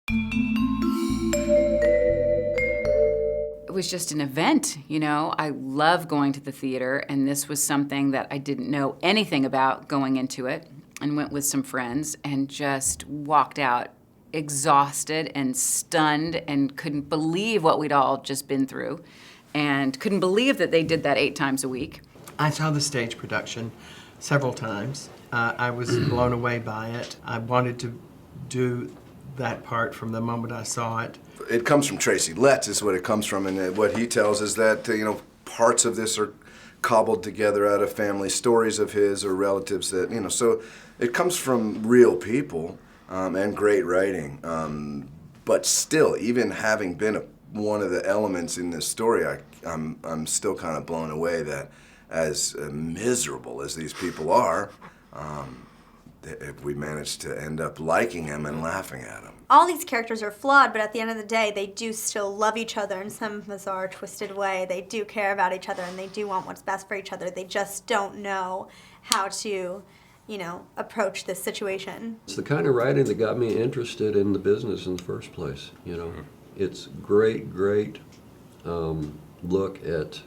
It was just an event, you know. I love going to the theater, and this was something that I didn't know anything about going into it, and went with some friends and just walked out exhausted and stunned and couldn't believe what we'd all just been through and couldn't believe that they did that 8 times a week. I saw the stage production several times. I was blown away by it. I wanted to do that part from the moment I saw it. It comes from Tracy Letts is what it comes from, and what he tells is that, parts of this are cobbled together out of family stories of his or relatives that, so it comes from real people and great writing. But still, even having been one of the elements in this story, I'm still kind of blown away that as miserable as these people are, we managed to end up liking him and laughing at him. All these characters are flawed, but at the end of the day, they do still love each other in some bizarre, twisted way. They do care about each other, and they do want what's best for each other. They just don't know how to, approach this situation. It's the kind of writing that got me interested in the business in the first place, It's great look at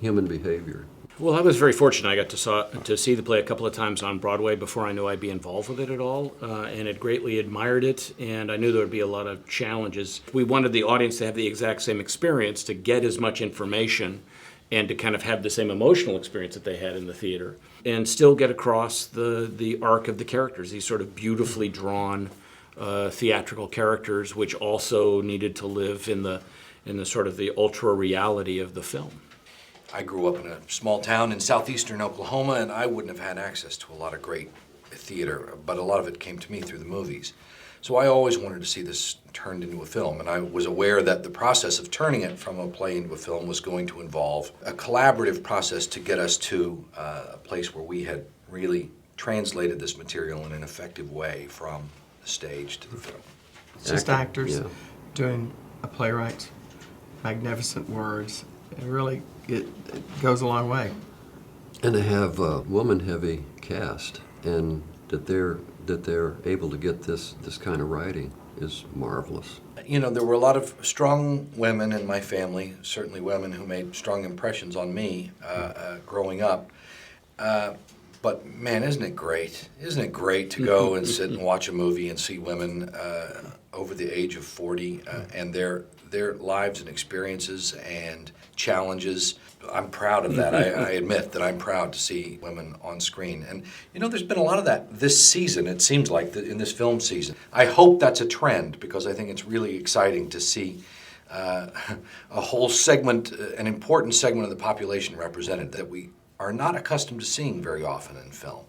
human behavior. Well, I was very fortunate. I got to see the play a couple of times on Broadway before I knew I'd be involved with it at all, and had greatly admired it, and I knew there would be a lot of challenges. We wanted the audience to have the exact same experience, to get as much information, and to kind of have the same emotional experience that they had in the theater, and still get across the arc of the characters, these sort of beautifully drawn theatrical characters, which also needed to live in the sort of the ultra reality of the film. I grew up in a small town in southeastern Oklahoma, and I wouldn't have had access to a lot of great theater, but a lot of it came to me through the movies. So I always wanted to see this turned into a film, and I was aware that the process of turning it from a play into a film was going to involve a collaborative process to get us to a place where we had really translated this material in an effective way from the stage to the film. It's just actors doing a playwright's magnificent words. It goes a long way. And to have a woman-heavy cast, and that they're able to get this kind of writing is marvelous. There were a lot of strong women in my family, certainly women who made strong impressions on me growing up. But man, isn't it great? Isn't it great to go and sit and watch a movie and see women over the age of 40 and their lives and experiences and challenges. I'm proud of that. I admit that I'm proud to see women on screen. And there's been a lot of that this season, it seems like, in this film season. I hope that's a trend, because I think it's really exciting to see a whole segment, an important segment of the population represented that we are not accustomed to seeing very often in film.